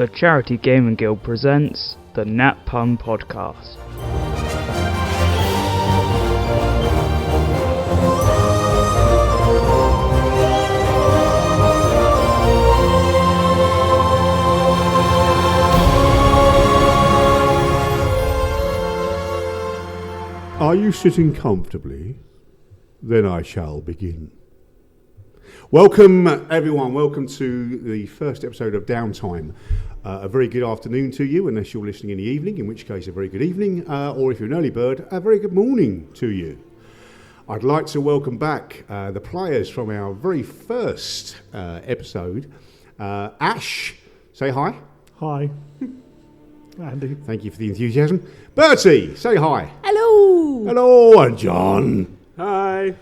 The Charity Gaming Guild presents the Nat Pun Podcast. Are you sitting comfortably? Then I shall begin. Welcome, everyone. Welcome to the first episode of Downtime. A very good afternoon to you, unless you're listening in the evening, in which case a very good evening, or if you're an early bird, a very good morning to you. I'd like to welcome back the players from our very first episode. Ash, say hi. Hi. Andy. Thank you for the enthusiasm. Bertie, say hi. Hello. Hello, and John. Hi.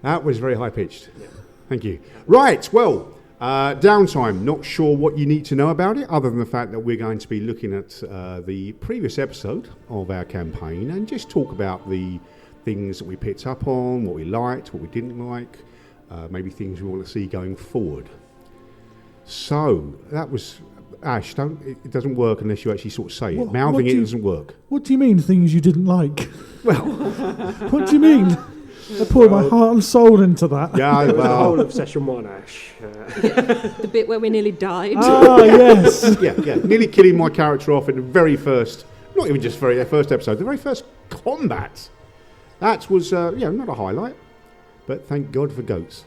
That was very high-pitched. Yeah. Thank you. Right, well, Downtime. Not sure what you need to know about it, other than the fact that we're going to be looking at the previous episode of our campaign and just talk about the things that we picked up on, what we liked, what we didn't like, maybe things we want to see going forward. So, that was... Ash, it doesn't work unless you actually sort of say it. Mouthing it doesn't work. What do you mean, things you didn't like? Well... What do you mean? I poured my heart and soul into that. Yeah, the whole of session one, Ash. The bit where we nearly died. Ah, yes. yeah, nearly killing my character off in the very first, not even just very first episode, the very first combat. That was, not a highlight, but thank God for goats.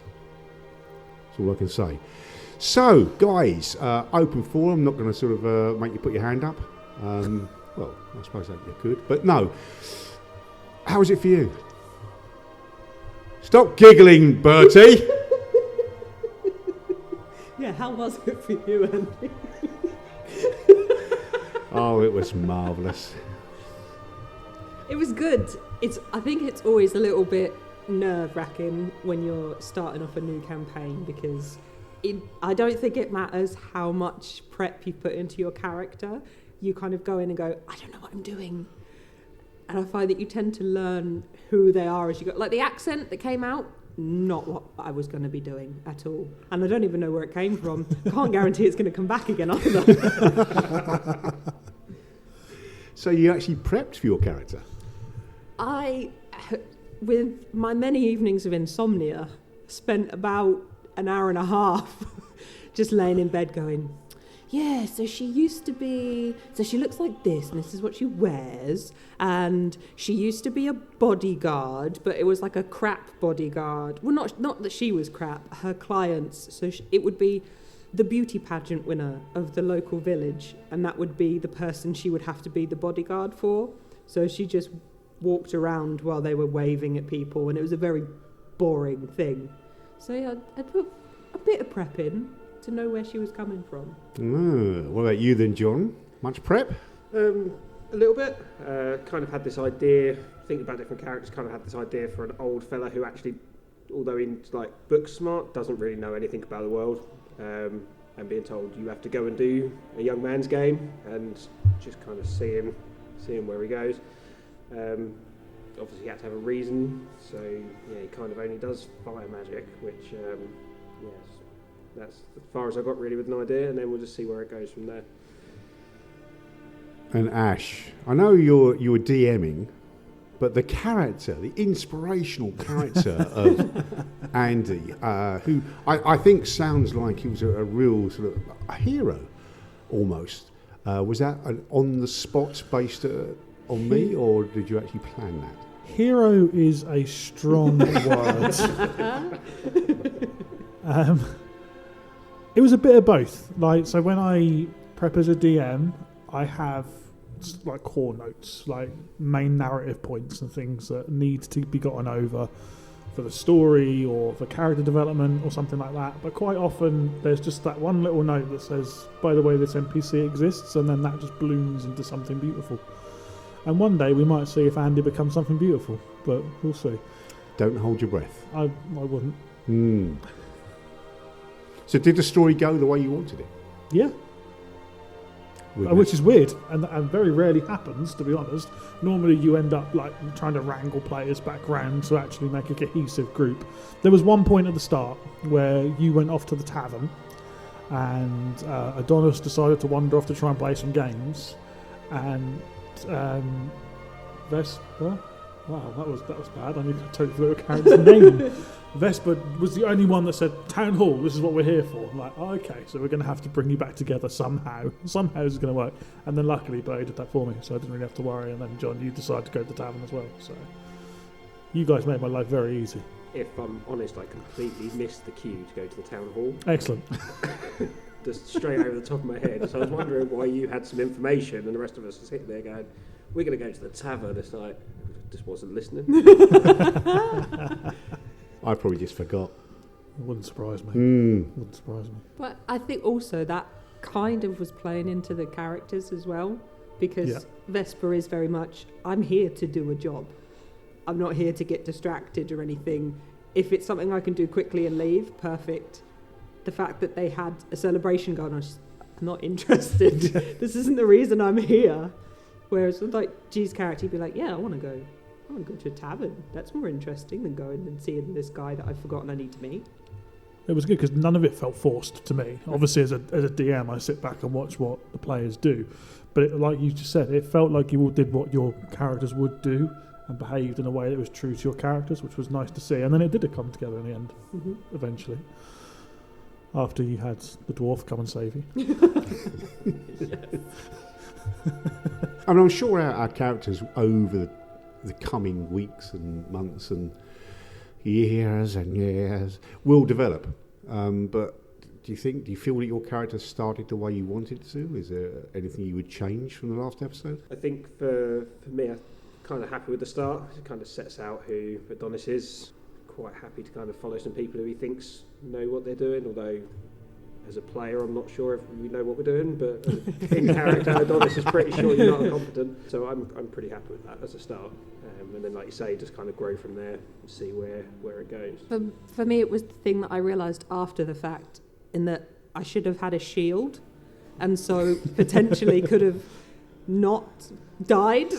That's all I can say. So, guys, open forum. I'm not going to sort of make you put your hand up. Well, I suppose that you could, but no. How was it for you? Stop giggling, Bertie. Yeah, how was it for you, Andy? Oh, it was marvellous. It was good. I think it's always a little bit nerve-wracking when you're starting off a new campaign because I don't think it matters how much prep you put into your character. You kind of go in and go, I don't know what I'm doing. And I find that you tend to learn who they are as you go. Like the accent that came out, not what I was going to be doing at all. And I don't even know where it came from. Can't guarantee it's going to come back again either. So you actually prepped for your character? With my many evenings of insomnia, spent about an hour and a half just laying in bed going, yeah, so she looks like this, and this is what she wears, and she used to be a bodyguard, but it was like a crap bodyguard. Well, not that she was crap, her clients, so it would be the beauty pageant winner of the local village, and that would be the person she would have to be the bodyguard for. So she just walked around while they were waving at people, and it was a very boring thing. So yeah, I put a bit of prep in to know where she was coming from. What about you then, John? Much prep? A little bit. Kind of had this idea, thinking about different characters, kind of had this idea for an old fella who actually, although he's like book smart, doesn't really know anything about the world, and being told you have to go and do a young man's game and just kind of see him where he goes. Obviously he had to have a reason, so yeah, he kind of only does fire magic, which yes, that's as far as I got really with an idea, and then we'll just see where it goes from there. And Ash, I know you were DMing, but the character, the inspirational character of Andy, who I think sounds like he was a real sort of a hero, almost. Was that an on-the-spot based on me, or did you actually plan that? Hero is a strong word. It was a bit of both. Like, so when I prep as a DM, I have like core notes, like main narrative points and things that need to be gotten over for the story or for character development or something like that. But quite often there's just that one little note that says, by the way, this NPC exists, and then that just blooms into something beautiful. And one day we might see if Andy becomes something beautiful, but we'll see. Don't hold your breath. I wouldn't. So did the story go the way you wanted it? Yeah. Which is weird, and very rarely happens, to be honest. Normally you end up like trying to wrangle players back round to actually make a cohesive group. There was one point at the start where you went off to the tavern and Adonis decided to wander off to try and play some games, and Vesper. Wow, that was bad. I need to totally forget the character's name. Vesper was the only one that said, "Town Hall, this is what we're here for." I'm like, oh, okay, so we're going to have to bring you back together somehow. Somehow this is going to work. And then luckily, Bo did that for me, so I didn't really have to worry. And then, John, you decided to go to the tavern as well. So you guys made my life very easy. If I'm honest, I completely missed the cue to go to the town hall. Excellent. Just straight over the top of my head. So I was wondering why you had some information and the rest of us were sitting there going, we're going to go to the tavern. It's like, just wasn't listening. I probably just forgot. Wouldn't surprise me. Wouldn't surprise me. But I think also that kind of was playing into the characters as well, because Vesper is very much, I'm here to do a job. I'm not here to get distracted or anything. If it's something I can do quickly and leave, perfect. The fact that they had a celebration going on, I'm not interested. This isn't the reason I'm here. Whereas with like G's character, he'd be like, yeah, I want to go to a tavern. That's more interesting than going and seeing this guy that I've forgotten I need to meet. It was good because none of it felt forced to me. Obviously, as a DM, I sit back and watch what the players do. But like you just said, it felt like you all did what your characters would do and behaved in a way that was true to your characters, which was nice to see. And then it did come together in the end, eventually. After you had the dwarf come and save you. I mean, I'm sure our characters over the coming weeks and months and years will develop. But do you feel that your character started the way you wanted to? Is there anything you would change from the last episode? I think for me, I'm kind of happy with the start. It kind of sets out who Adonis is. Quite happy to kind of follow some people who he thinks know what they're doing, although as a player I'm not sure if we know what we're doing, but in character Adonis is pretty sure you're not competent, so I'm pretty happy with that as a start, and then like you say, just kind of grow from there and see where it goes. For me, it was the thing that I realised after the fact, in that I should have had a shield, and so potentially could have not died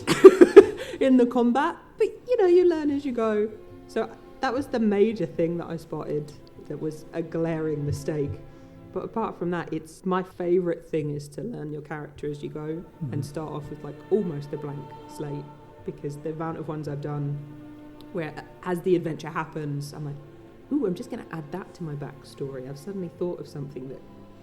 in the combat, but you learn as you go. So that was the major thing that I spotted that was a glaring mistake. But apart from that, it's my favourite thing is to learn your character as you go and start off with like almost a blank slate, because the amount of ones I've done where as the adventure happens, I'm like, ooh, I'm just going to add that to my backstory. I've suddenly thought of something that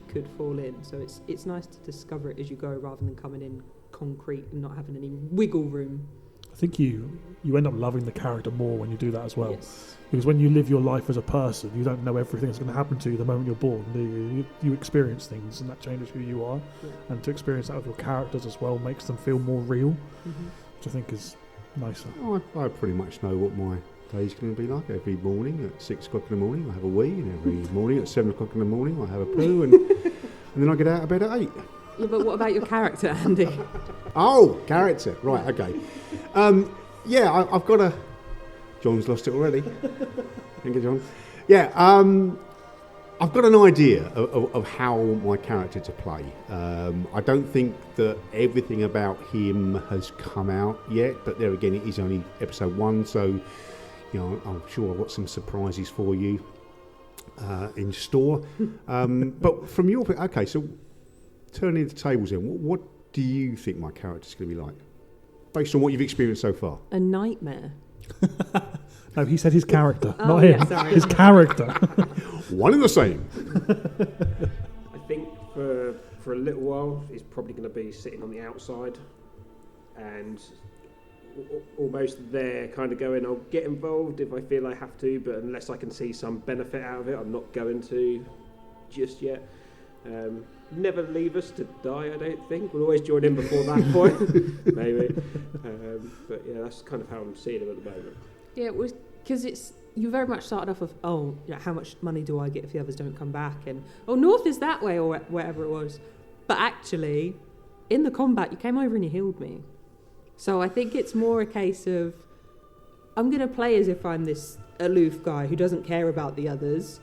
could fall in. So it's nice to discover it as you go rather than coming in concrete and not having any wiggle room. I think you end up loving the character more when you do that as well. Yes. Because when you live your life as a person, you don't know everything that's going to happen to you the moment you're born, do you? You experience things, and that changes who you are. Yeah. And to experience that with your characters as well makes them feel more real, which I think is nicer. I pretty much know what my day's going to be like. Every morning at 6 o'clock in the morning I have a wee, and every morning at 7 o'clock in the morning I have a poo, and then I get out of bed at 8. Yeah, but what about your character, Andy? Oh, character. Right, okay. I've got a... John's lost it already. Thank you, John. Yeah, I've got an idea of how my character to play. I don't think that everything about him has come out yet, but there again, it is only episode 1, so I'm sure I've got some surprises for you in store. But from your... Okay, so turning the tables in, what do you think my character's going to be like? Based on what you've experienced so far. A nightmare. No, he said his character, not him. Yeah, sorry. His character. One and the same. I think for a little while, he's probably going to be sitting on the outside and almost there, kind of going, I'll get involved if I feel I have to, but unless I can see some benefit out of it, I'm not going to just yet. Never leave us to die, I don't think. We'll always join in before that point, maybe. But yeah, that's kind of how I'm seeing him at the moment. Yeah, it was because you very much started off of, how much money do I get if the others don't come back? And, north is that way, or wherever it was. But actually, in the combat, you came over and you healed me. So I think it's more a case of, I'm going to play as if I'm this aloof guy who doesn't care about the others.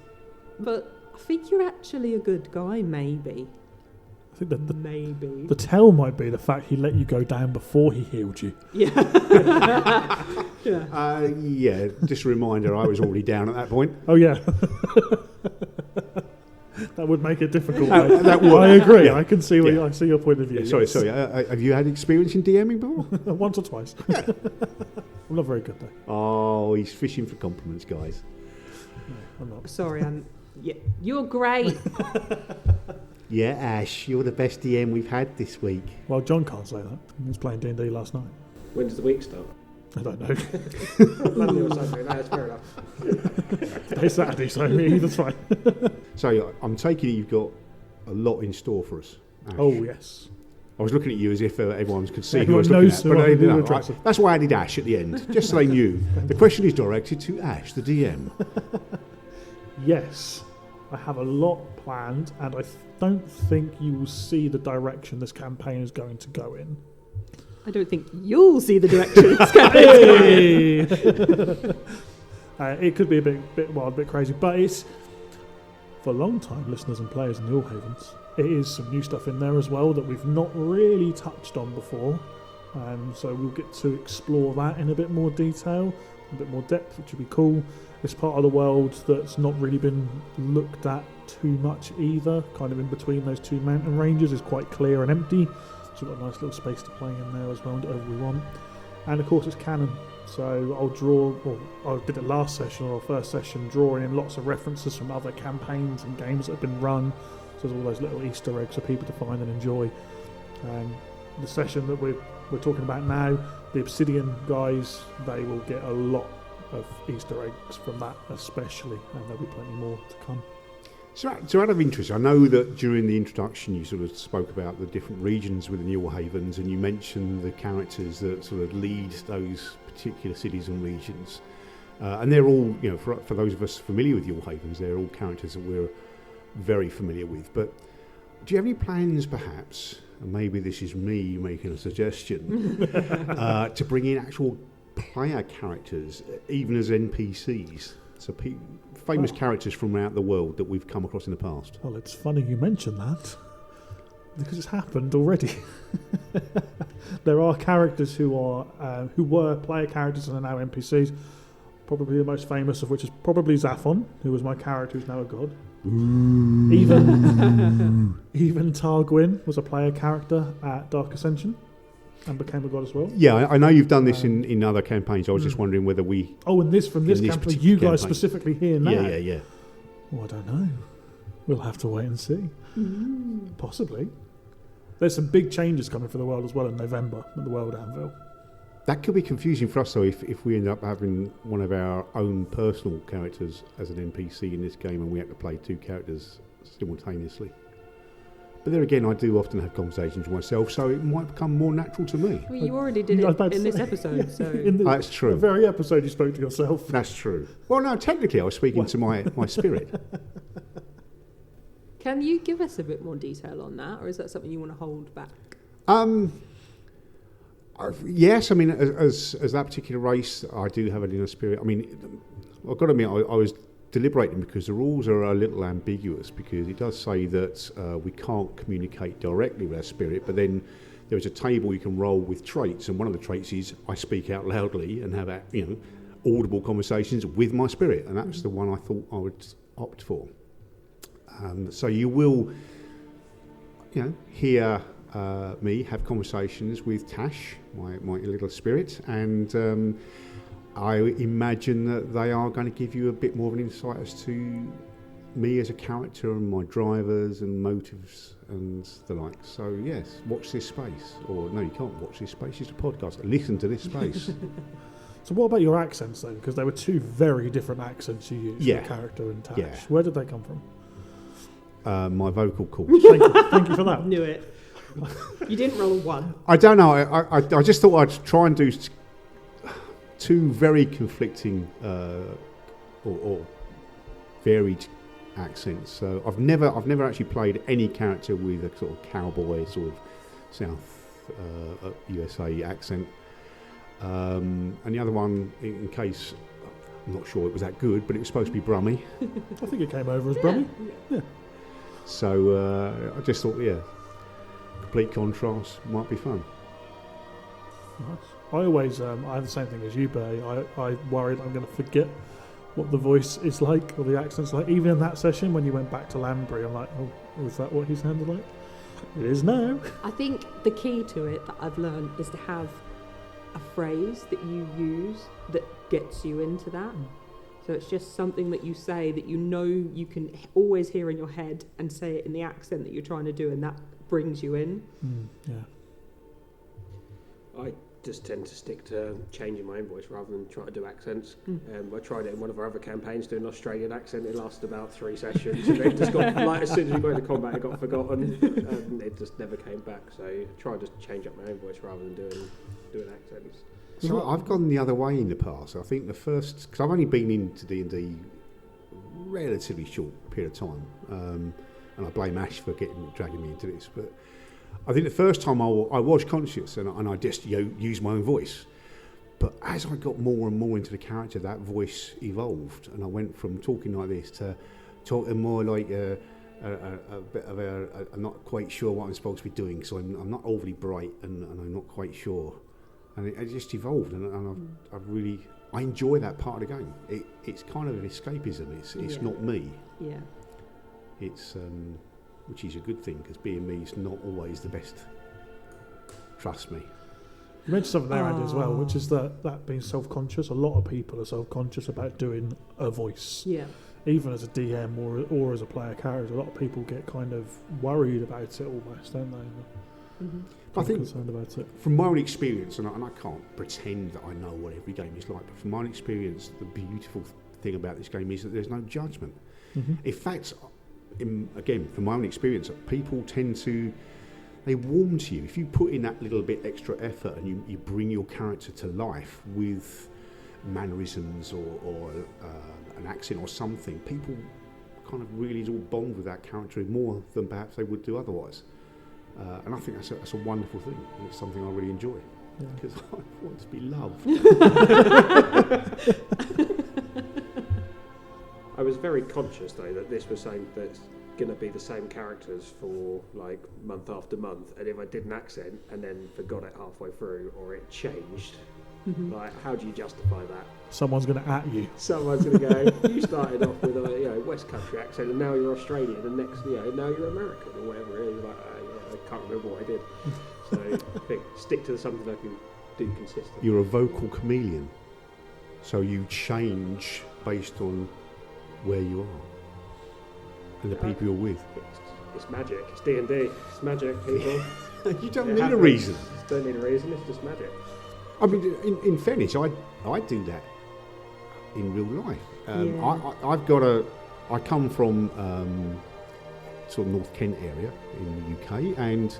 But I think you're actually a good guy, maybe. I think that maybe. The tell might be the fact he let you go down before he healed you. Yeah. Just a reminder, I was already down at that point. Oh, yeah. That would make it difficult. That would. I agree. Yeah. I can see Yeah. I see your point of view. Yeah, sorry. yes. Have you had experience in DMing before? Once or twice. I'm not very good though. Oh, he's fishing for compliments, guys. No, I'm not. Sorry, you're great. Yeah, Ash, you're the best DM we've had this week. Well, John can't say that. He was playing D&D last night. When does the week start? I don't know. Monday or Sunday. No, that's fair enough. It's Saturday, so that's fine. So I'm taking it you've got a lot in store for us, Ash. Oh yes. I was looking at you as if everyone could see who I Everyone was looking knows at, who but I'm they didn't. addressing. That's why I did Ash at the end, just so they knew. The question is directed to Ash, the DM. Yes, I have a lot planned, and I don't think you will see the direction this campaign is going to go in. I don't think you'll see the direction it's going. It could be a bit wild, a bit crazy, but it's for long-time listeners and players in the All Havens. It is some new stuff in there as well that we've not really touched on before, so we'll get to explore that in a bit more detail, a bit more depth, which would be cool. It's part of the world that's not really been looked at too much either. Kind of in between those two mountain ranges is quite clear and empty. So we've got a nice little space to play in there as well, whatever we want. And of course it's canon. So I'll draw, or I did it last session or first session, drawing in lots of references from other campaigns and games that have been run. So there's all those little Easter eggs for people to find and enjoy. The session that we're talking about now, the Obsidian guys, they will get a lot of Easter eggs from that especially, and there'll be plenty more to come. So out of interest, I know that during the introduction you sort of spoke about the different regions within the All Havens, and you mentioned the characters that sort of lead those particular cities and regions. And they're all, for those of us familiar with the All Havens, they're all characters that we're very familiar with. But do you have any plans, perhaps, and maybe this is me making a suggestion, to bring in actual player characters, even as NPCs? So famous characters from out the world that we've come across in the past. Well, it's funny you mention that, because it's happened already. There are characters who were player characters and are now NPCs. Probably the most famous of which is probably Zaphon, who was my character who's now a god. Even Targwyn was a player character at Dark Ascension and became a god as well. Yeah, I know you've done this in other campaigns. I was just wondering whether we... Oh, and this campaign, you guys specifically here now? Yeah. Oh, I don't know. We'll have to wait and see. Possibly. There's some big changes coming for the world as well in November at the World Anvil. That could be confusing for us, though, if we end up having one of our own personal characters as an NPC in this game and we have to play two characters simultaneously. But there again, I do often have conversations with myself, so it might become more natural to me. Well, you already did it in this episode, so... That's true. The very episode you spoke to yourself. That's true. Well, no, technically I was speaking to my spirit. Can you give us a bit more detail on that, or is that something you want to hold back? Yes, I mean, as that particular race, I do have an inner spirit. I mean, I've got to admit, I was deliberating because the rules are a little ambiguous, because it does say that we can't communicate directly with our spirit, but then there's a table you can roll with traits, and one of the traits is I speak out loudly and have audible conversations with my spirit, and that's the one I thought I would opt for. So you will, hear me have conversations with Tash, my little spirit, and I imagine that they are going to give you a bit more of an insight as to me as a character and my drivers and motives and the like. So yes, watch this space. Or no, you can't watch this space. It's a podcast. Listen to this space. So what about your accents then? Because there were two very different accents you used for character and Tash. Yeah. Where did they come from? My vocal cords. Thank you for that. Knew it. You didn't roll one. I don't know. I just thought I'd try and do two very conflicting or varied accents. So I've never actually played any character with a sort of cowboy sort of South USA accent. And the other one, in case I'm not sure it was that good, but it was supposed to be Brummy. I think it came over as Brummy. Yeah. So I just thought, complete contrast might be fun. Nice. I always, I have the same thing as you, Bay. I worry that I'm going to forget what the voice is like or the accent's like. Even in that session when you went back to Lambury, I'm like, oh, was that what he sounded like? It is now. I think the key to it that I've learned is to have a phrase that you use that gets you into that. So it's just something that you say that you know you can always hear in your head and say it in the accent that you're trying to do, and that brings you in. Yeah. I just tend to stick to changing my own voice rather than try to do accents. I tried it in one of our other campaigns, doing an Australian accent. It lasted about 3 sessions, and it just got like as soon as we got into combat, it got forgotten, and it just never came back. So I tried to change up my own voice rather than doing accents. So I've gone the other way in the past. I think the first, because I've only been into D&D relatively short period of time, and I blame Ash for dragging me into this, but I think the first time I was conscious and I just used my own voice. But as I got more and more into the character, that voice evolved, and I went from talking like this to talking more like a bit of I'm not quite sure what I'm supposed to be doing, so I'm not overly bright and I'm not quite sure. And it just evolved, and I enjoy that part of the game. It's kind of an escapism. It's not me. Yeah. It's which is a good thing, because being me is not always the best. Trust me. You mentioned something there, Andy, as well, which is that being self-conscious. A lot of people are self-conscious about doing a voice. Yeah. Even as a DM or as a player character, a lot of people get kind of worried about it almost, don't they? Mm-hmm. I think concerned about it. From my own experience, and I can't pretend that I know what every game is like, but from my own experience, the beautiful thing about this game is that there's no judgment. Mm-hmm. In fact, again, from my own experience, people tend to, they warm to you. If you put in that little bit extra effort and you bring your character to life with mannerisms or an accent or something, people kind of really all bond with that character more than perhaps they would do otherwise. And I think that's a wonderful thing, and it's something I really enjoy, because I want to be loved. I was very conscious though that this was something that's going to be the same characters for like month after month, and if I did an accent and then forgot it halfway through or it changed, like how do you justify that? Someone's going to at you. Someone's going to go, you started off with a West Country accent and now you're Australian, and next now you're American or whatever it is. Like I can't remember what I did. So I think stick to something I can do consistently. You're a vocal chameleon, so you change based on where you are and the people you're with. It's magic. It's D&D. It's magic, people. You don't need a reason. You don't need a reason. It's just magic. I mean, in fairness, I do that in real life. I come from sort of North Kent area in the UK, and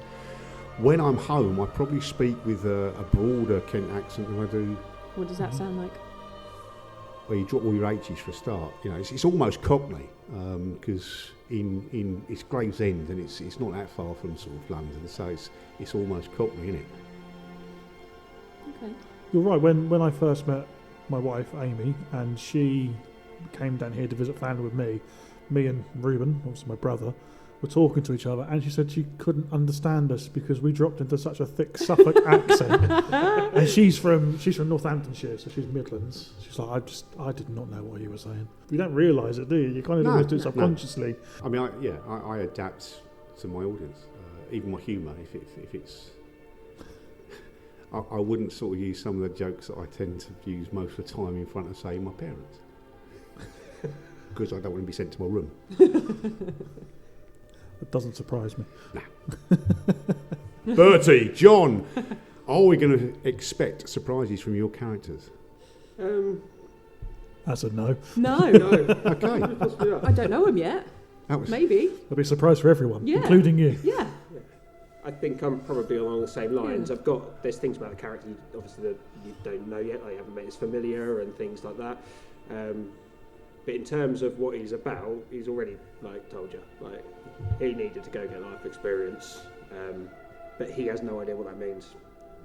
when I'm home, I probably speak with a broader Kent accent than I do. What does that sound like? Well, you drop all your H's for a start. You know, it's almost Cockney, because in it's Gravesend, and it's not that far from sort of London, so it's almost Cockney, isn't it? Okay. You're right. When I first met my wife Amy, and she came down here to visit family with me and Reuben, obviously my brother, were talking to each other, and she said she couldn't understand us because we dropped into such a thick Suffolk accent. And she's from Northamptonshire, so she's Midlands. She's like, I did not know what you were saying. You don't realise it, do you? You kind of do it subconsciously. I mean, I adapt to my audience, even my humour. If it's, I wouldn't sort of use some of the jokes that I tend to use most of the time in front of, say, my parents, because I don't want to be sent to my room. It doesn't surprise me. Nah. Bertie, John, are we going to expect surprises from your characters? That's a no. No. Okay. I don't know him yet. Maybe. It'll be a surprise for everyone, Yeah. including you. Yeah. I think I'm probably along the same lines. There's things about the character obviously that you don't know yet, like you haven't made his familiar and things like that. But in terms of what he's about, he's already told you. Like he needed to go get life experience, but he has no idea what that means.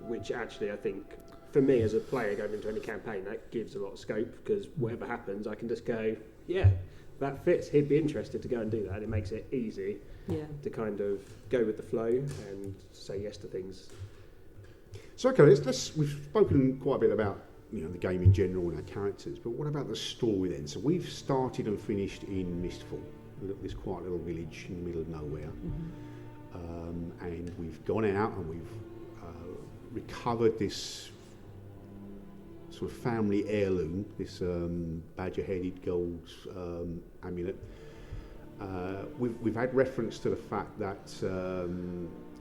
Which actually, I think, for me as a player going into any campaign, that gives a lot of scope, because whatever happens, I can just go, yeah, that fits. He'd be interested to go and do that. And it makes it easy to kind of go with the flow and say yes to things. So okay, we've spoken quite a bit about the game in general and our characters. But what about the story then? So we've started and finished in Mistfall, this quiet little village in the middle of nowhere, and we've gone out and we've recovered this sort of family heirloom, this badger-headed gold amulet. We've had reference to the fact that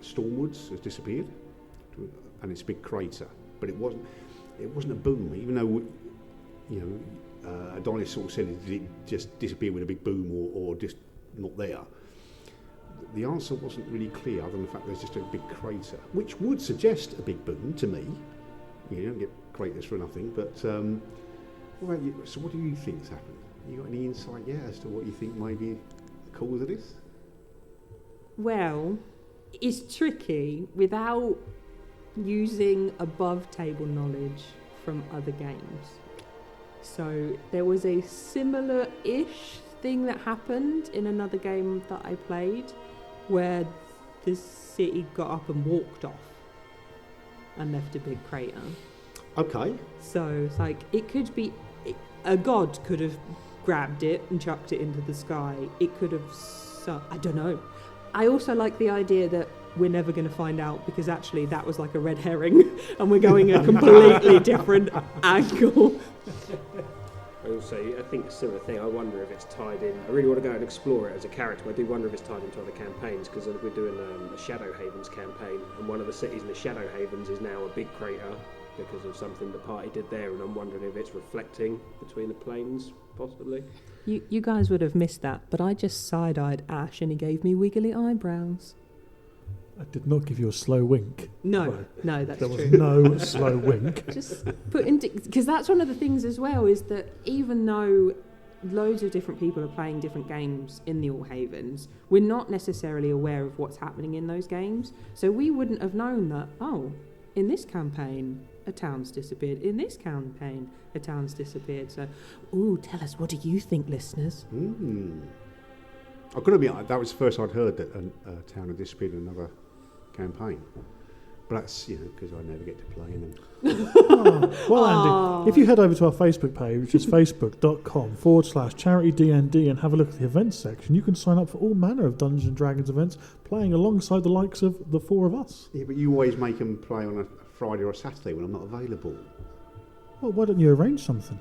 Stormwoods has disappeared, and it's a big crater. But it wasn't a boom, even though Adonis sort of said, did it just disappear with a big boom or just not there? The answer wasn't really clear, other than the fact there's just a big crater, which would suggest a big boom to me. You don't get craters for nothing. But what about you? So what do you think's happened? You got any insight yet as to what you think may be the cause of this? Well, it's tricky without using above table knowledge from other games. So there was a similar-ish thing that happened in another game that I played where the city got up and walked off and left a big crater. Okay. So it's like, it could be a god could have grabbed it and chucked it into the sky. It could have, I don't know. I also like the idea that we're never going to find out, because actually that was like a red herring and we're going a completely different angle. I think a similar thing. I wonder if it's tied in. I really want to go and explore it as a character. But I do wonder if it's tied into other campaigns, because we're doing a Shadow Havens campaign, and one of the cities in the Shadow Havens is now a big crater because of something the party did there, and I'm wondering if it's reflecting between the planes, possibly. You guys would have missed that, but I just side-eyed Ash and he gave me wiggly eyebrows. I did not give you a slow wink. No, that's there true. was no slow wink. Just put into, because that's one of the things as well, is that even though loads of different people are playing different games in the All Havens, we're not necessarily aware of what's happening in those games. So we wouldn't have known that, in this campaign, a town's disappeared. In this campaign, a town's disappeared. So, tell us, what do you think, listeners? I've got to be honest, that was the first I'd heard that a town had disappeared in another campaign. But that's, because I never get to play in them. Andy, if you head over to our Facebook page, which is facebook.com/CharityDND, and have a look at the events section, you can sign up for all manner of Dungeons and Dragons events, playing alongside the likes of the four of us. Yeah, but you always make them play on a Friday or a Saturday when I'm not available. Well, why don't you arrange something?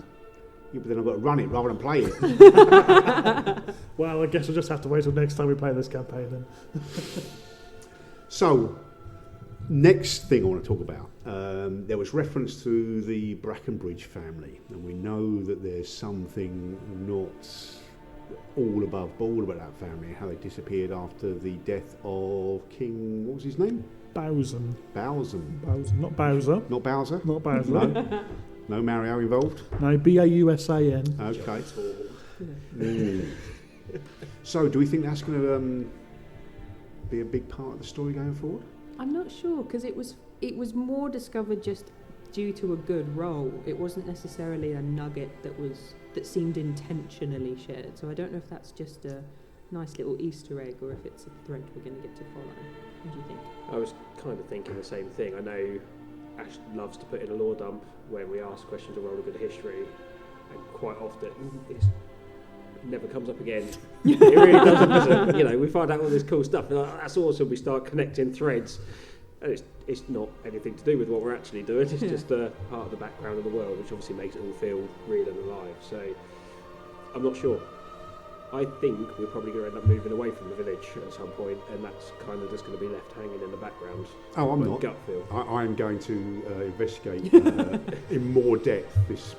Yeah, but then I've got to run it rather than play it. Well, I guess we'll just have to wait till next time we play this campaign then. So, next thing I want to talk about, there was reference to the Brackenbridge family, and we know that there's something not all above board about that family, how they disappeared after the death of King, what was his name? Bowsen. Not Bowser. Not Bowser? Not Bowser. No. No Mario involved? No, Bausan. Okay. So, do we think that's going to be a big part of the story going forward? I'm not sure, because it was more discovered just due to a good roll. It wasn't necessarily a nugget that seemed intentionally shared. So I don't know if that's just a nice little Easter egg or if it's a thread we're going to get to follow. What do you think? I was kind of thinking the same thing. I know Ash loves to put in a lore dump when we ask questions of Roll a Good History, and quite often it never comes up again. It really doesn't, does it? We find out all this cool stuff, and that's awesome. We start connecting threads, and it's not anything to do with what we're actually doing. It's just a part of the background of the world, which obviously makes it all feel real and alive. So I'm not sure. I think we're probably going to end up moving away from the village at some point, and that's kind of just going to be left hanging in the background. Oh, I'm not. Gut feel. I'm going to investigate in more depth this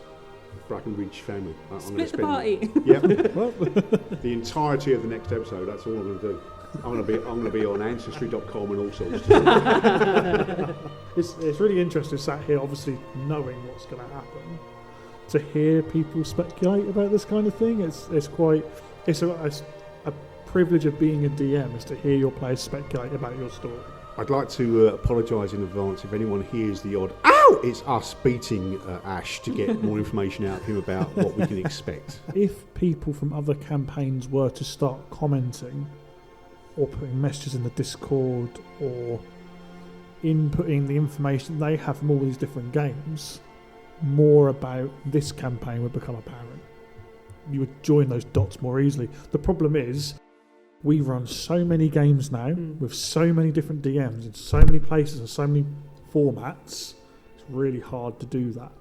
Brackenbridge family. Split the party. Yeah. The entirety of the next episode. That's all I'm going to do. I'm going to be on Ancestry.com and all sorts. It's really interesting, sat here, obviously knowing what's going to happen, to hear people speculate about this kind of thing. It's a privilege of being a DM, is to hear your players speculate about your story. I'd like to apologise in advance if anyone hears the odd "ow!" It's us beating Ash to get more information out of him about what we can expect. If people from other campaigns were to start commenting or putting messages in the Discord or inputting the information they have from all these different games, more about this campaign would become apparent. You would join those dots more easily. The problem is, we run so many games now with so many different DMs in so many places and so many formats. It's really hard to do that.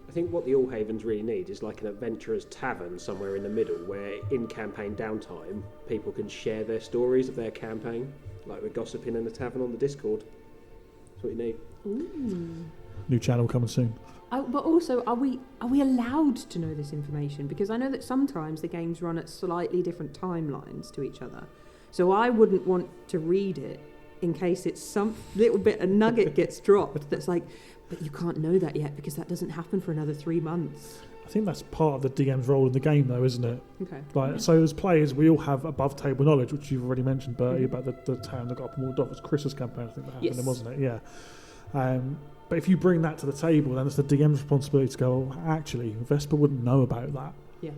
I think what the All Havens really need is like an adventurer's tavern somewhere in the middle, where in campaign downtime people can share their stories of their campaign, like we're gossiping in a tavern on the Discord. That's what you need. Ooh. New channel coming soon. But also, are we allowed to know this information? Because I know that sometimes the games run at slightly different timelines to each other. So I wouldn't want to read it in case it's some little bit, a nugget gets dropped that's like, but you can't know that yet because that doesn't happen for another 3 months. I think that's part of the DM's role in the game, though, isn't it? Okay. Like, so as players, we all have above table knowledge, which you've already mentioned, Bertie, about the town that got up and walked off. It's Chris's campaign, I think that happened, wasn't it? Yeah. But if you bring that to the table, then it's the DM's responsibility to go, oh, actually, Vesper wouldn't know about that. Yeah.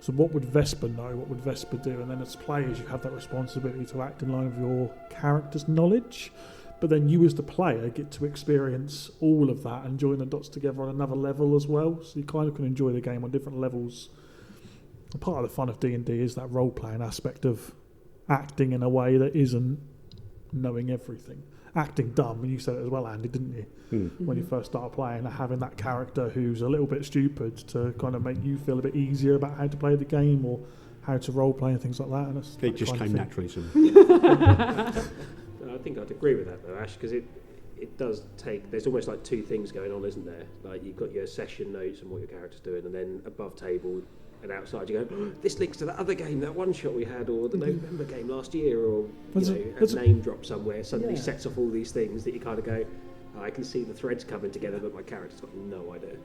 So what would Vesper know? What would Vesper do? And then as players, you have that responsibility to act in line with your character's knowledge. But then you as the player get to experience all of that and join the dots together on another level as well. So you kind of can enjoy the game on different levels. And part of the fun of D&D is that role-playing aspect of acting in a way that isn't knowing everything. Acting dumb, and you said it as well, Andy, didn't you? When you first started playing, having that character who's a little bit stupid to kind of make you feel a bit easier about how to play the game or how to role play and things like that. And it just came naturally to me. I think I'd agree with that though, Ash, because it does take, there's almost like two things going on, isn't there? Like you've got your session notes and what your character's doing, and then above table and outside you go, oh, this links to that other game, that one shot we had, or the November game last year, or a name drop somewhere suddenly sets off all these things that you kind of go, oh, I can see the threads coming together, but my character's got no idea.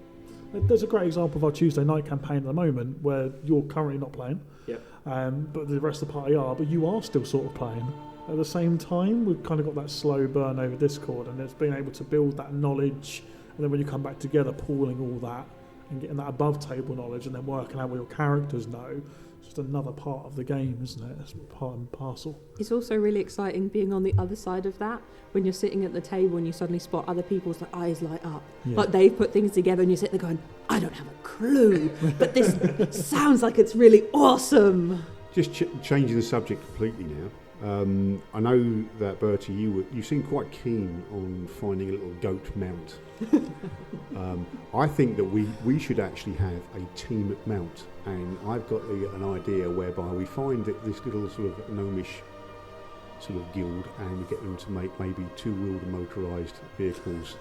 There's a great example of our Tuesday night campaign at the moment where you're currently not playing, but the rest of the party are, but you are still sort of playing. At the same time, we've kind of got that slow burn over Discord, and it's being able to build that knowledge, and then when you come back together, pooling all that and getting that above table knowledge, and then working out what your characters know. It's just another part of the game, isn't it? It's part and parcel. It's also really exciting being on the other side of that, when you're sitting at the table and you suddenly spot other people's eyes light up. Yeah. Like they've put things together and you sit there going, I don't have a clue, but this sounds like it's really awesome. Just changing the subject completely now. I know that Bertie, you seem quite keen on finding a little goat mount. I think that we should actually have a team mount, and I've got an idea whereby we find that this little sort of gnomish sort of guild, and we get them to make maybe two-wheeled motorised vehicles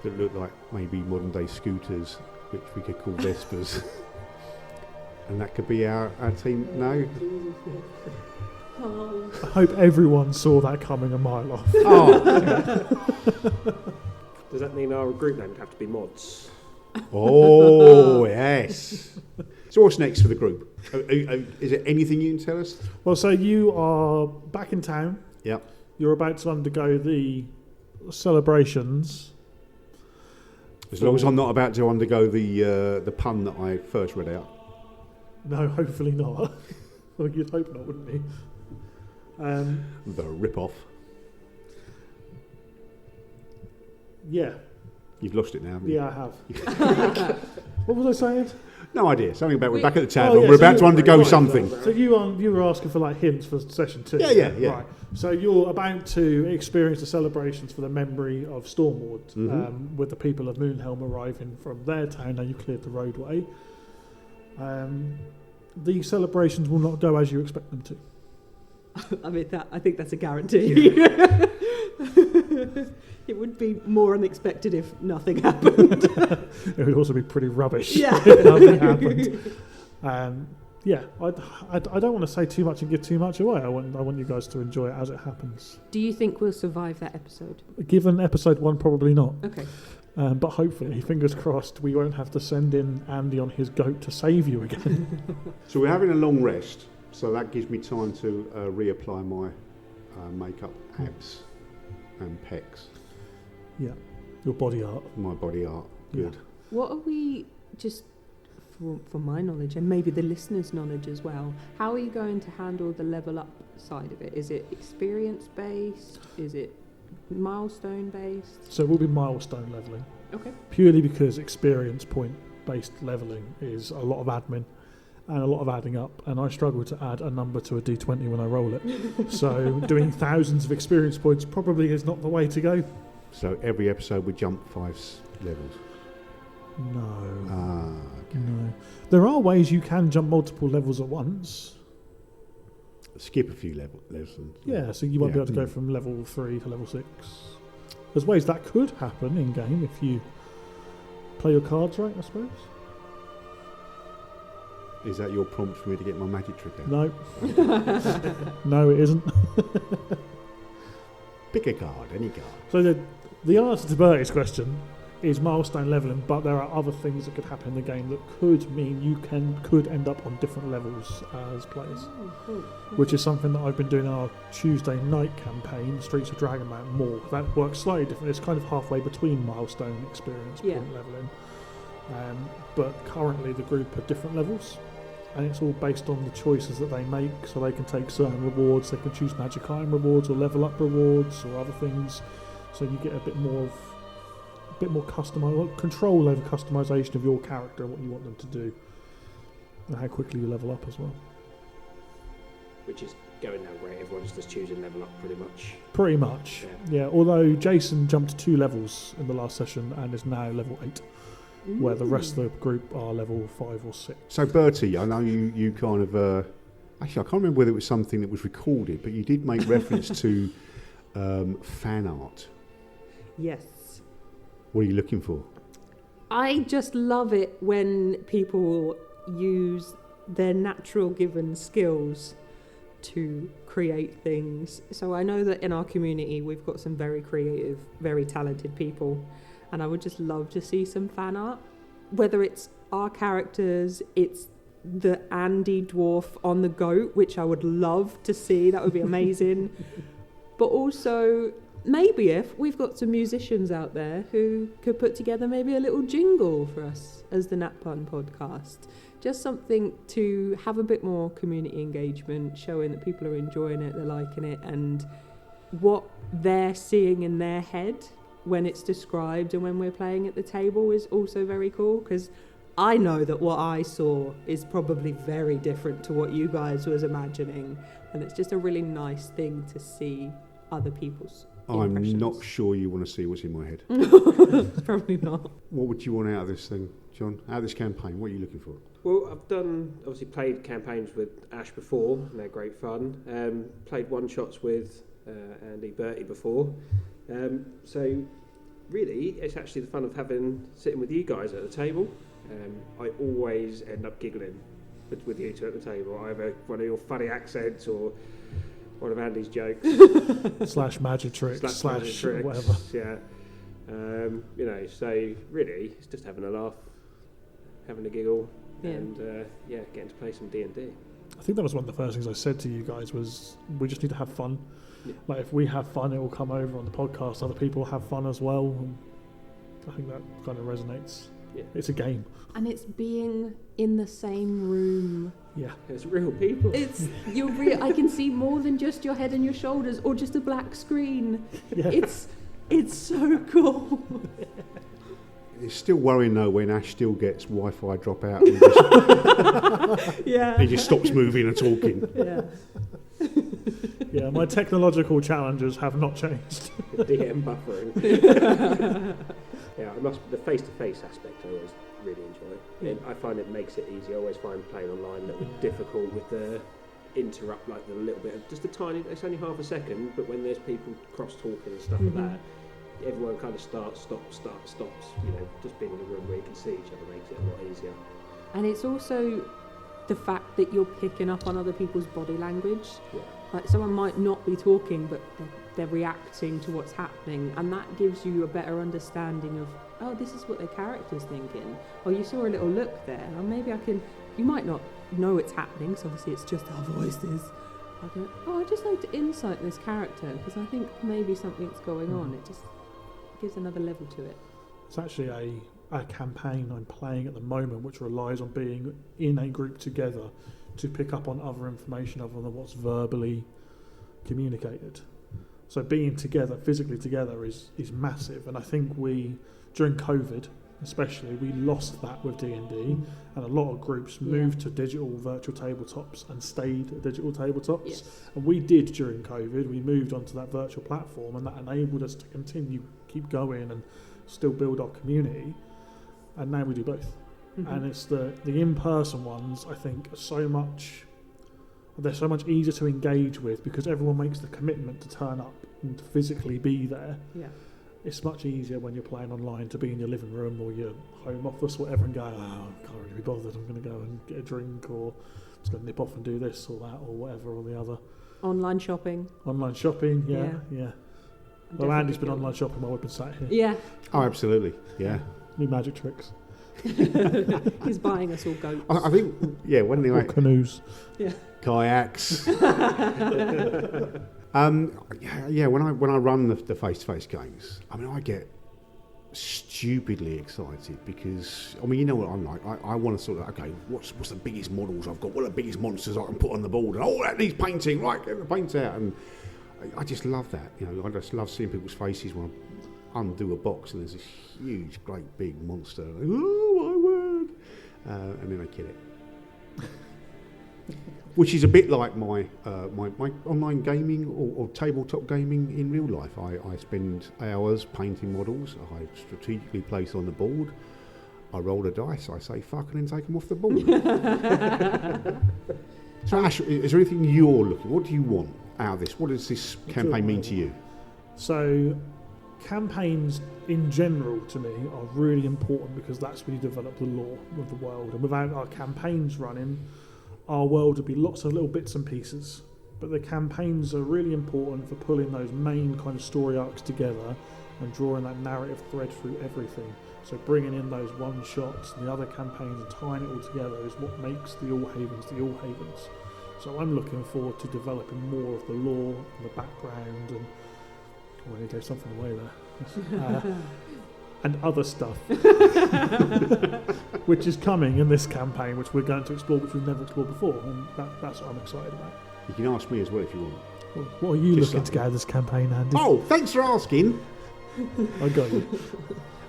that look like maybe modern-day scooters, which we could call Vespers. And that could be our team now. Oh. I hope everyone saw that coming a mile off. Oh. Does that mean our group name would have to be mods? Oh, yes. So what's next for the group? Is there anything you can tell us? Well, so you are back in town. Yep. You're about to undergo the celebrations. As long as I'm not about to undergo the pun that I first read out. No, hopefully not. Well, you'd hope not, wouldn't you? The rip-off. Yeah. You've lost it now, haven't you? Yeah, I have. What was I saying? No idea. Something about we're back at the tavern. yeah, we're so about to undergo something. So you were asking for like hints for session 2. Yeah. Right. So you're about to experience the celebrations for the memory of Stormward, with the people of Moonhelm arriving from their town. Now you cleared the roadway. The celebrations will not go as you expect them to. I mean, I think that's a guarantee. It would be more unexpected if nothing happened. It would also be pretty rubbish Yeah. if nothing happened. I don't want to say too much and give too much away. I want you guys to enjoy it as it happens. Do you think we'll survive that episode? Given episode 1, probably not. Okay. But hopefully, fingers crossed, we won't have to send in Andy on his goat to save you again. So we're having a long rest, so that gives me time to reapply my makeup, abs and pecs. Yeah, your body art. My body art. Good. Yeah. What are we, just for my knowledge and maybe the listeners' knowledge as well, how are you going to handle the level up side of it? Is it experience based? Is it milestone based? So it will be milestone leveling. Okay. Purely because experience point based leveling is a lot of admin and a lot of adding up, and I struggle to add a number to a d20 when I roll it. So doing thousands of experience points probably is not the way to go. So every episode we jump 5 levels. No. Okay. No. There are ways you can jump multiple levels at once. Skip a few lessons. Yeah, so you won't be able to go from level 3 to level 6. There's ways that could happen in game if you play your cards right, I suppose. Is that your prompt for me to get my magic trick out? No. No, it isn't. Pick a card, any card. So the answer to Bertie's question is milestone leveling, but there are other things that could happen in the game that could mean you could end up on different levels as players, which is something that I've been doing in our Tuesday night campaign, Streets of Dragonmount, more. That works slightly different. It's kind of halfway between milestone and experience point leveling, but currently the group are different levels, and it's all based on the choices that they make. So they can take certain rewards, they can choose magic item rewards or level up rewards or other things, so you get a bit more control over customization of your character and what you want them to do, and how quickly you level up as well. Which is going down great. Everyone's just choosing level up pretty much. Pretty much, yeah. Although Jason jumped 2 levels in the last session and is now level 8, where the rest of the group are level 5 or 6. So Bertie, I know you kind of actually I can't remember whether it was something that was recorded, but you did make reference to fan art. Yes. What are you looking for? I just love it when people use their natural given skills to create things. So I know that in our community we've got some very creative, very talented people, and I would just love to see some fan art. Whether it's our characters, it's the Andy dwarf on the goat, which I would love to see. That would be amazing. But also, maybe if we've got some musicians out there who could put together maybe a little jingle for us as the Nat Pun podcast. Just something to have a bit more community engagement, showing that people are enjoying it, they're liking it, and what they're seeing in their head when it's described and when we're playing at the table is also very cool, because I know that what I saw is probably very different to what you guys was imagining, and it's just a really nice thing to see other people's impressions. I'm not sure you want to see what's in my head. Probably not. What would you want out of this thing, John? Out of this campaign, what are you looking for? Well, I've obviously played campaigns with Ash before, and they're great fun. Played one-shots with Andy, Bertie before. So really, it's actually the fun of sitting with you guys at the table. I always end up giggling with you two at the table. Either one of your funny accents or one of Andy's jokes. slash magic tricks, slash magic tricks, whatever. Yeah. So really, it's just having a laugh, having a giggle, and getting to play some D&D. I think that was one of the first things I said to you guys was we just need to have fun. Yeah. Like if we have fun, it will come over on the podcast. Other people have fun as well. And I think that kind of resonates. Yeah. It's a game. And it's being in the same room. Yeah. It's real people. You're real. I can see more than just your head and your shoulders, or just a black screen. Yeah. It's so cool. It's still worrying though when Ash still gets Wi-Fi drop out and Yeah. he just stops moving and talking. Yeah. Yeah, my technological challenges have not changed. The DM buffering. The face-to-face aspect I always really enjoy. Yeah. I find it makes it easy. I always find playing online a little bit difficult with the interrupt, like the little bit of just a tiny. It's only half a second, but when there's people cross-talking and stuff like that, everyone kind of stops. Just being in a room where you can see each other makes it a lot easier. And it's also the fact that you're picking up on other people's body language. Yeah. Like someone might not be talking, but they're reacting to what's happening, and that gives you a better understanding of, oh, this is what their character's thinking. Or you saw a little look there, or maybe you might not know it's happening, because obviously it's just our voices. I go, I'd just like to insight this character, because I think maybe something's going on. It just gives another level to it. It's actually a campaign I'm playing at the moment which relies on being in a group together to pick up on other information other than what's verbally communicated. So being together, physically together, is massive, and I think we during COVID, especially, we lost that with D&D, and a lot of groups moved to digital virtual tabletops and stayed at digital tabletops. Yes. And we did during COVID. We moved onto that virtual platform, and that enabled us to keep going, and still build our community. And now we do both. Mm-hmm. And it's the in-person ones, I think, they're so much easier to engage with because everyone makes the commitment to turn up and to physically be there. Yeah. It's much easier when you're playing online to be in your living room or your home office or whatever and go, I can't really be bothered, I'm going to go and get a drink, or just going to nip off and do this or that or whatever or the other. Online shopping, yeah. Well, Andy's been online shopping while we've been sat here. Yeah. Oh, absolutely. Yeah. New magic tricks. He's buying us all goats. I think, when they Or canoes. Yeah. kayaks. When I run the face-to-face games, I mean, I get stupidly excited because, I mean, you know what I'm like. I want to sort of, okay, what's the biggest models I've got? What are the biggest monsters I can put on the board? And that needs painting. Right, get the paint out. And I just love that. You know, I just love seeing people's faces when I undo a box and there's this huge, great, big monster. Like, oh my word! And then I kill it. Which is a bit like my online gaming or tabletop gaming in real life. I spend hours painting models. I strategically place on the board. I roll a dice. I say fuck and then take them off the board. So Ash, is there anything you're looking? What do you want out of this? What does this campaign mean to you? So, campaigns in general to me are really important because that's when you develop the lore of the world. And without our campaigns running, our world would be lots of little bits and pieces. But the campaigns are really important for pulling those main kind of story arcs together and drawing that narrative thread through everything. So bringing in those one shots and the other campaigns and tying it all together is what makes the All Havens the All Havens. So I'm looking forward to developing more of the lore and the background and I nearly gave something away there. And other stuff, which is coming in this campaign, which we're going to explore, which we've never explored before, and that's what I'm excited about. You can ask me as well if you want. Well, what are you Just looking to get out of this campaign, Andy? Oh, thanks for asking. I got you.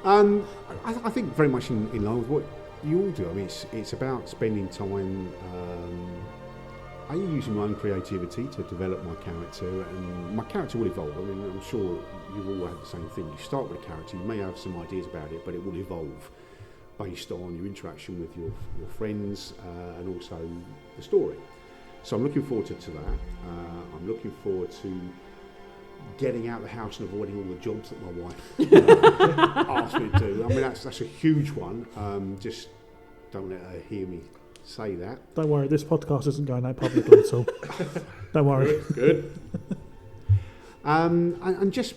I think very much in line with what you all do. I mean, it's about spending time. I'm using my own creativity to develop my character, and my character will evolve. I mean, I'm sure you've all had the same thing. You start with a character, you may have some ideas about it, but it will evolve based on your interaction with your friends and also the story. So I'm looking forward to that. I'm looking forward to getting out of the house and avoiding all the jobs that my wife asked me to do. I mean, that's a huge one. Just don't let her hear me say that. Don't worry, this podcast isn't going out publicly at all. Don't worry. Good. And just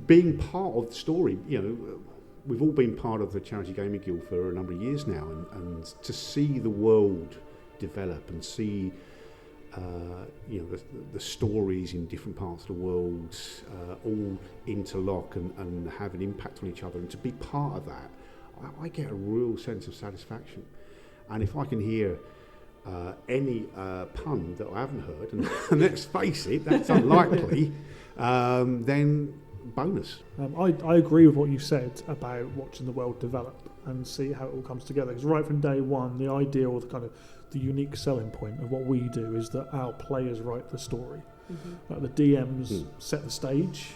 being part of the story. You know, we've all been part of the Charity Gaming Guild for a number of years now, and to see the world develop and see the stories in different parts of the world all interlock and have an impact on each other, and to be part of that, I get a real sense of satisfaction. And if I can hear any pun that I haven't heard, and let's face it, that's unlikely, then bonus. I agree with what you said about watching the world develop and see how it all comes together. Because right from day one, the idea or the unique selling point of what we do is that our players write the story. Mm-hmm. Like the DMs set the stage,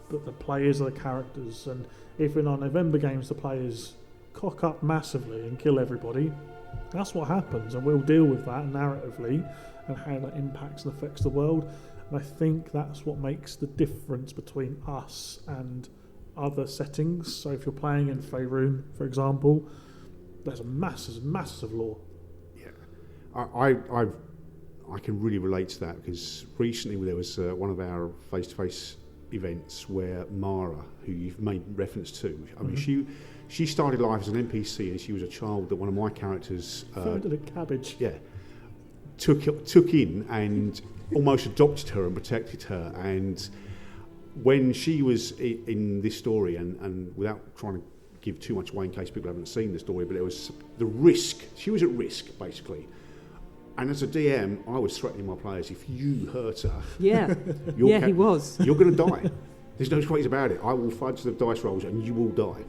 but the players are the characters. And if in our November games the players cock up massively and kill everybody, that's what happens, and we'll deal with that narratively and how that impacts and affects the world. And I think that's what makes the difference between us and other settings. So if you're playing in Faerun, for example, there's a massive lore. Yeah, I can really relate to that because recently there was one of our face-to-face events where Mara, who you've made reference to, I mean, she started life as an NPC, and she was a child that one of my characters founded a cabbage. Yeah, took in and almost adopted her and protected her. And when she was in this story, and without trying to give too much away in case people haven't seen the story, but it was the risk. She was at risk basically. And as a DM, I was threatening my players: if you hurt her, he was. You're going to die. There's no ways about it. I will fudge the dice rolls, and you will die.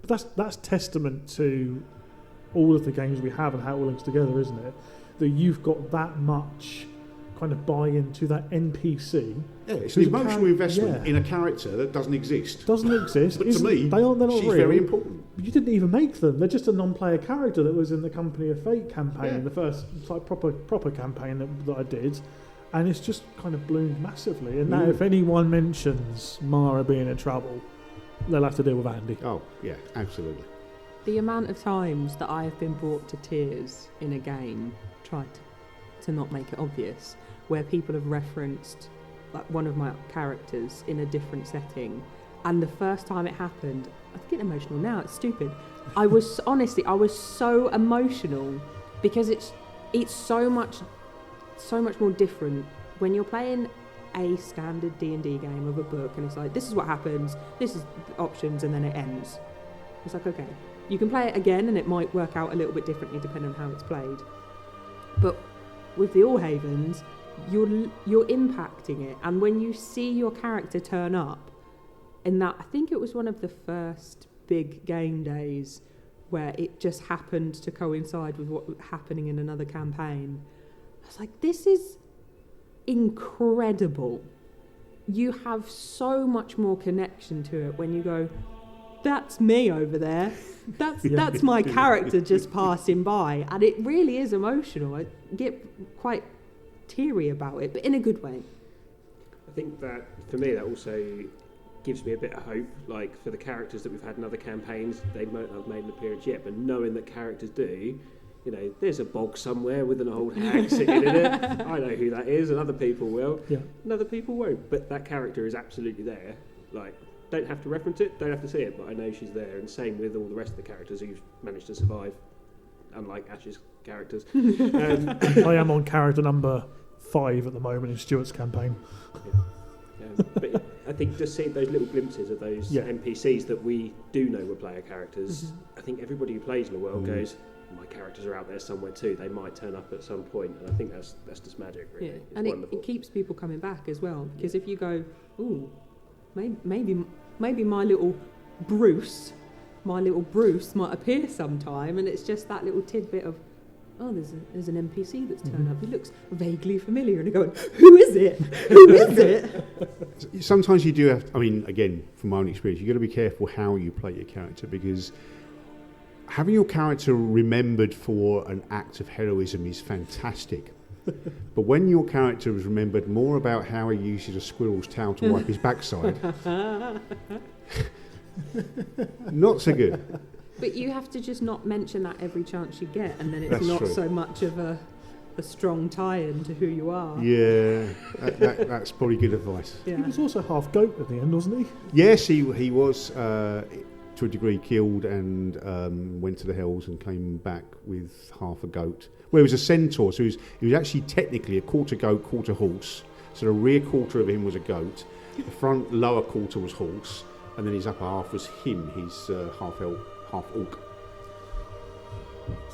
But that's testament to all of the games we have and how it all links together, isn't it? That you've got that much kind of buy-in to that NPC. Yeah, it's an emotional investment yeah. in a character that doesn't exist. Doesn't exist. But to me, they're not she's real. very important. You didn't even make them. They're just a non-player character that was in the Company of Fate campaign, Yeah. the first like proper campaign that I did, and it's just kind of bloomed massively. And now, if anyone mentions Mara being in trouble, they'll have to deal with Andy. Oh, yeah, absolutely. The amount of times that I have been brought to tears in a game, tried to not make it obvious, where people have referenced like one of my characters in a different setting, and the first time it happened, I'm getting emotional now. It's stupid. I was so emotional because it's so much more different when you're playing a standard D&D game of a book, and it's like, this is what happens, this is the options, and then it ends. It's like, okay, you can play it again and it might work out a little bit differently depending on how it's played, but with the Allhavens, you're impacting it, and when you see your character turn up in that, I think it was one of the first big game days where it just happened to coincide with what was happening in another campaign. I was like, this is incredible. You have so much more connection to it when you go, that's me over there. That's my character just passing by, and it really is emotional. I get quite teary about it, but in a good way. I think that for me that also gives me a bit of hope, like for the characters that we've had in other campaigns. They might not have made an appearance yet, but knowing that characters do, you know, there's a bog somewhere with an old hag sitting in it. I know who that is, and other people will. Yeah. And other people won't, but that character is absolutely there. Like, don't have to reference it, don't have to see it, but I know she's there. And same with all the rest of the characters who've managed to survive, unlike Ash's characters. I am on character number 5 at the moment in Stuart's campaign. But yeah, I think just seeing those little glimpses of those NPCs that we do know were player characters, I think everybody who plays in the world goes, my characters are out there somewhere too. They might turn up at some point, and I think that's just magic, really. Yeah, It's and wonderful. it keeps people coming back as well, because if you go, ooh, maybe my little Bruce might appear sometime, and it's just that little tidbit of, oh, there's an NPC that's turned up. He looks vaguely familiar, and you're going, who is it? Who is it? Sometimes you do have, I mean, again, from my own experience, you've got to be careful how you play your character, because having your character remembered for an act of heroism is fantastic. But when your character is remembered more about how he uses a squirrel's tail to wipe his backside, not so good. But you have to just not mention that every chance you get, and then it's That's not true. so much of a strong tie-in to who you are. Yeah, that's probably good advice. Yeah. He was also half goat at the end, wasn't he? Yes, he was to a degree killed and went to the hells and came back with half a goat. Well, he was a centaur, so he was actually technically a quarter goat, quarter horse. So the rear quarter of him was a goat, the front lower quarter was horse, and then his upper half was him. He's half elk, half orc.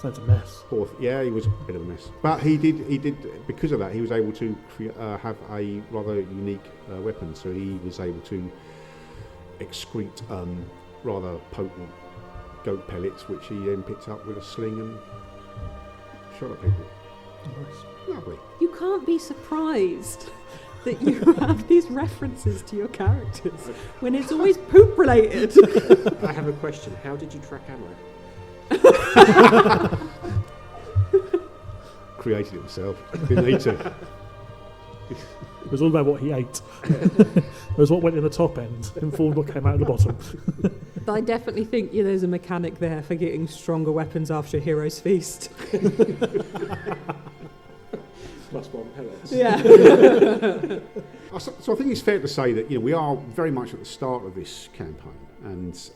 Sounds a mess. Yeah, he was a bit of a mess. But he did because of that, he was able to have a rather unique weapon. So he was able to excrete rather potent goat pellets, which he then picked up with a sling and shot at people. Nice. Lovely. You can't be surprised that you have these references to your characters when it's always poop related. I have a question. How did you track ammo? Created it himself. Didn't need to. It was all about what he ate. It was what went in the top end, informed what came out of the bottom. But I definitely think there's a mechanic there for getting stronger weapons after a hero's feast. Plus one pellets. Yeah. So I think it's fair to say that we are very much at the start of this campaign, and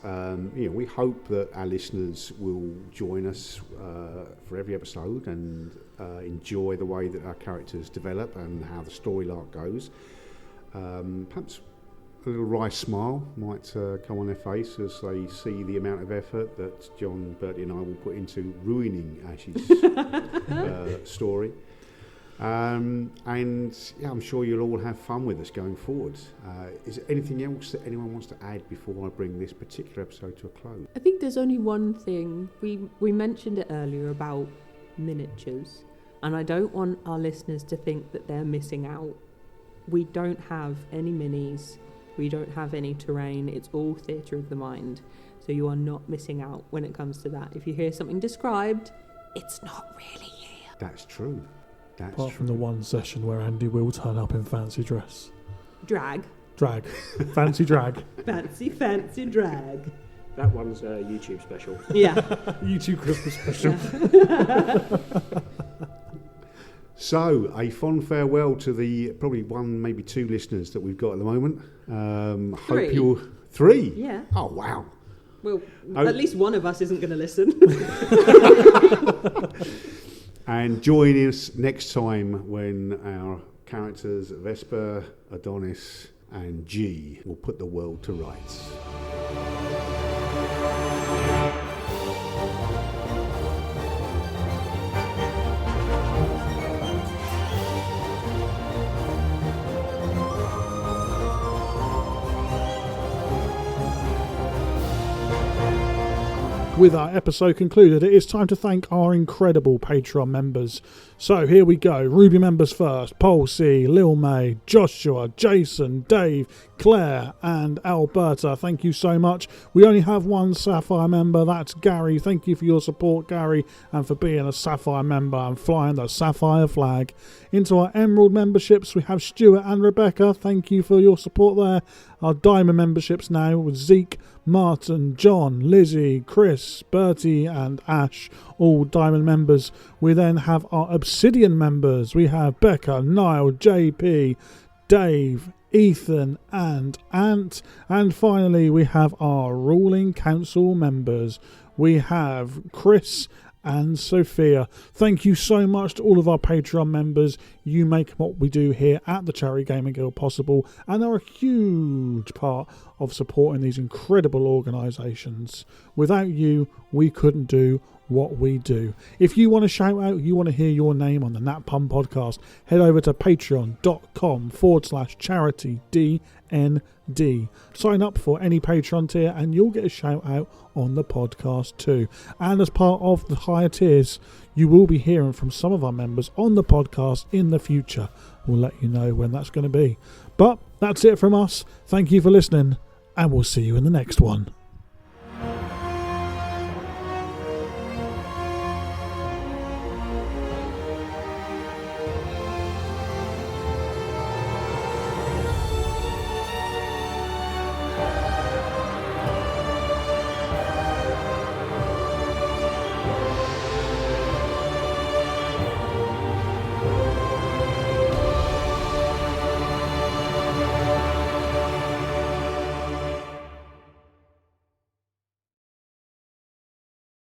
we hope that our listeners will join us for every episode and enjoy the way that our characters develop and how the story arc goes. Perhaps a little wry smile might come on their face as they see the amount of effort that John, Bertie and I will put into ruining Ash's story. And yeah, I'm sure you'll all have fun with us going forward. Is there anything else that anyone wants to add before I bring this particular episode to a close? I think there's only one thing. We mentioned it earlier about miniatures, and I don't want our listeners to think that they're missing out. We don't have any minis. We don't have any terrain. It's all theatre of the mind. So you are not missing out when it comes to that. If you hear something described, it's not really here. That's true. Apart from the one session where Andy will turn up in fancy dress. Drag. Fancy drag. Fancy drag. That one's a YouTube special. Yeah. YouTube Christmas special. Yeah. So, a fond farewell to the probably one, maybe two listeners that we've got at the moment. Three. Hope you'll... 3? Yeah. Oh, wow. Well, at least one of us isn't going to listen. And join us next time when our characters Vesper, Adonis and G will put the world to rights. With our episode concluded, it is time to thank our incredible Patreon members. So here we go. Ruby members first. Paul C, Lil May, Joshua, Jason, Dave, Claire and Alberta. Thank you so much. We only have one Sapphire member. That's Gary. Thank you for your support, Gary, and for being a Sapphire member and flying the Sapphire flag. Into our Emerald memberships, we have Stuart and Rebecca. Thank you for your support there. Our Diamond memberships now with Zeke, Martin, John, Lizzie, Chris, Bertie and Ash, all Diamond members. We then have our Obsidian members. We have Becca, Niall, JP, Dave, Ethan and Ant. And finally we have our Ruling Council members. We have Chris and Sophia. Thank you so much to all of our Patreon members. You make what we do here at the Charity Gaming Guild possible and are a huge part of supporting these incredible organisations. Without you, we couldn't do what we do. If you want to shout out, you want to hear your name on the Nat Pun podcast, head over to patreon.com/charityDND. Sign up for any Patreon tier and you'll get a shout out on the podcast too. And as part of the higher tiers, you will be hearing from some of our members on the podcast in the future. We'll let you know when that's going to be. But that's it from us. Thank you for listening and we'll see you in the next one.